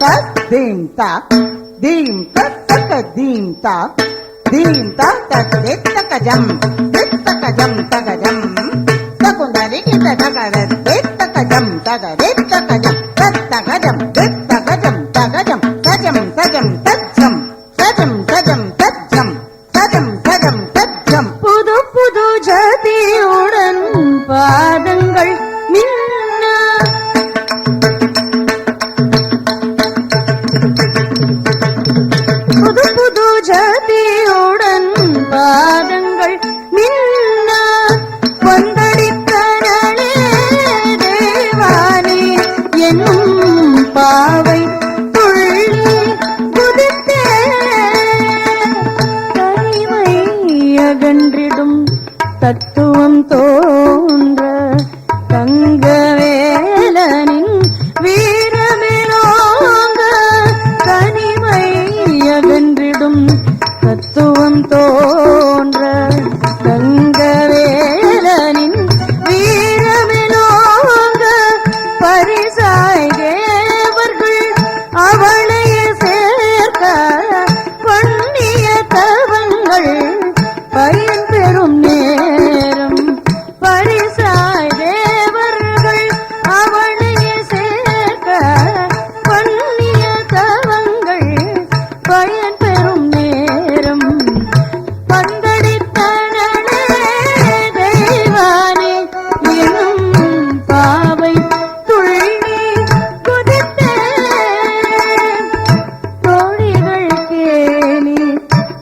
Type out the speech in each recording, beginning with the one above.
ta dim ta dim ta taka dim ta taka jam taka jam takundari kita taka jam taka jam புது புது ஜதியுடன் பாதங்கள் மின்ன புது புது ஜதியுடன் பாதங்கள் மின்ன கொந்தளித்தனே தேவானே என்னும் பாவை துள்ளி குதித்தே தனிமை அகன்றிடும் தத்துவம் தோன்ற தங்கவேலனின் வீரமேலோங்க தனிமை அகன்றிடும் தத்துவம் தோன்ற தங்கவேலனின் வீரமேலோங்க பரிசாய் தேவர்கள் அவளைய சேர்க்க பண்ணிய தவங்கள் பயன் பெறும் நேரம் பரிசாய் தேவர்கள் அவளைய சேர்க்க பண்ணிய தவங்கள் பயன் பெறும் நேரம் பந்தடித்தனே தெய்வானே எனும் பாவை துள்ளி குதித்தே தோழிகள் கேலி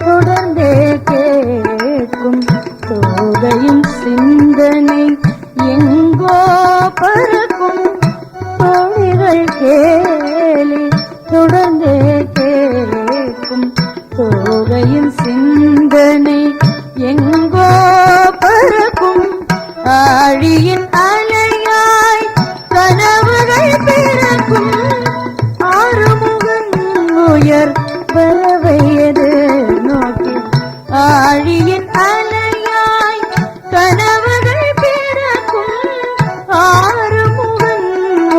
தொடர்ந்தே கேட்கும் தோகையும் சிந்தனை எங்கோ பறக்கும் தோழிகள் கேலி தொடர்ந்தே கேட்கும் தோகையும் சிந்தனை எங்கோ பறக்கும் ஆழியின் அலையாய் கனவுகள் பிறக்கும் ஆறுமுகன் உயர் பறவையது நோக்கி ஆழியின் அலையாய் கனவுகள் பிறக்கும் ஆறுமுகன்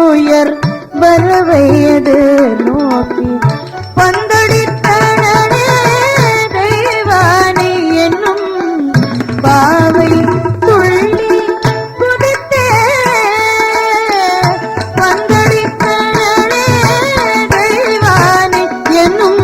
உயர் பறவையது நோக்கி பந்தடித்தனே தெய்வானே என்னும் பாவை துள்ளி குதித்தே பந்தடித்தனே தெய்வானே என்னும்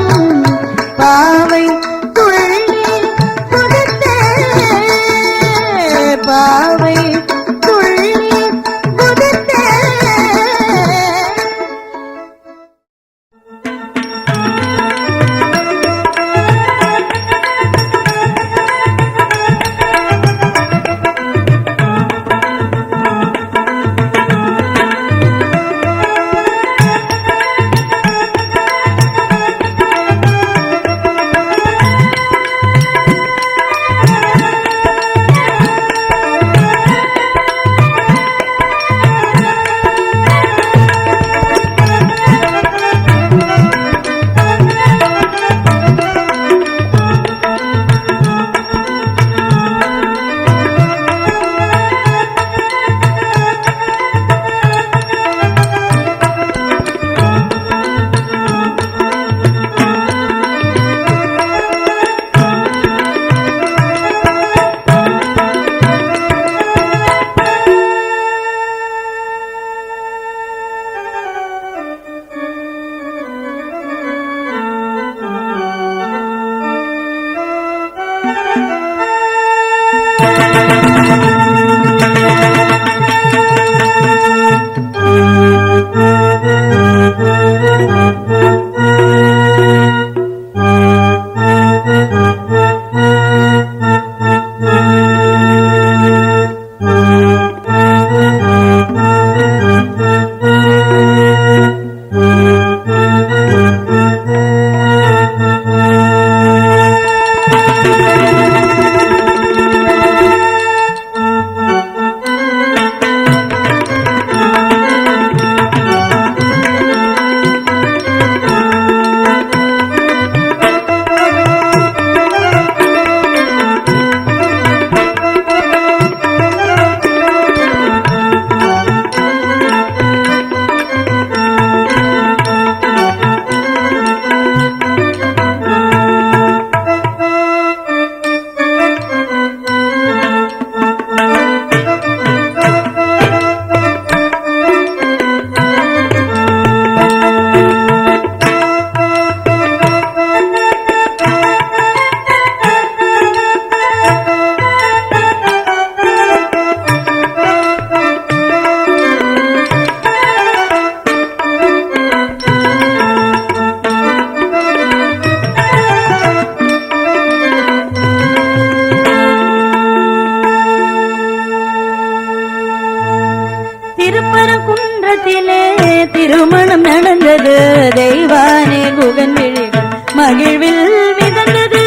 தெய்வானே குகன் விழிகள் மகிழ்வில் மிதந்தது.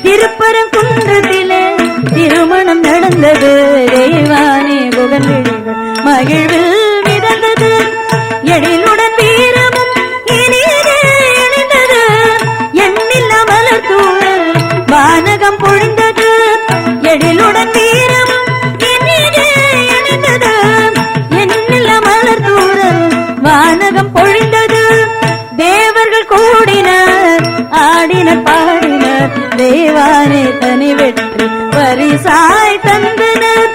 திருப்பரங்குன்றத்திலே திருமணம் நடந்தது. தெய்வானே குகன் விழிகள் மகிழ்வில் மிதந்தது. எழிலுடன் வீரமும் இனிதே இணைந்தது. எண்ணில்லா மலர் தூள் வானகம் பொழிந்தது. எழிலுடன் வீரமும் இனிதே இணைந்தது. எண்ணில்லா மலர் தூள் வானகம் பொழிந்தது. தேவர்கள் கூடினர் ஆடினர் பாடினர். தெய்வானே தனி வெற்றி பரிசாய் தந்தனர்.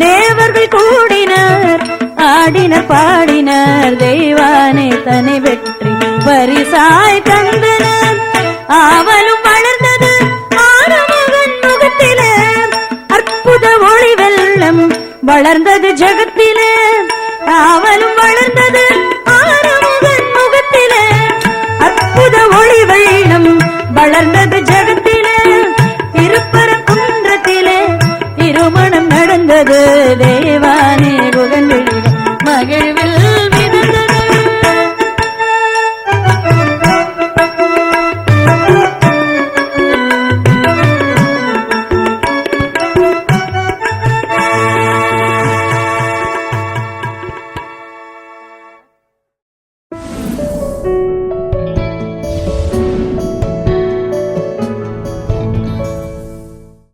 தேவர்கள் கூடினர் ஆடினர் பாடினர். தெய்வானே தனி வெற்றி பரிசாய் தந்தனர். ஆவலும் வளர்ந்தது ஆறுமுகன் முகத்திலே. அற்புத ஒளி வெள்ளம் வளர்ந்தது ஜகத்திலே. ஆவலும் வளர்ந்தது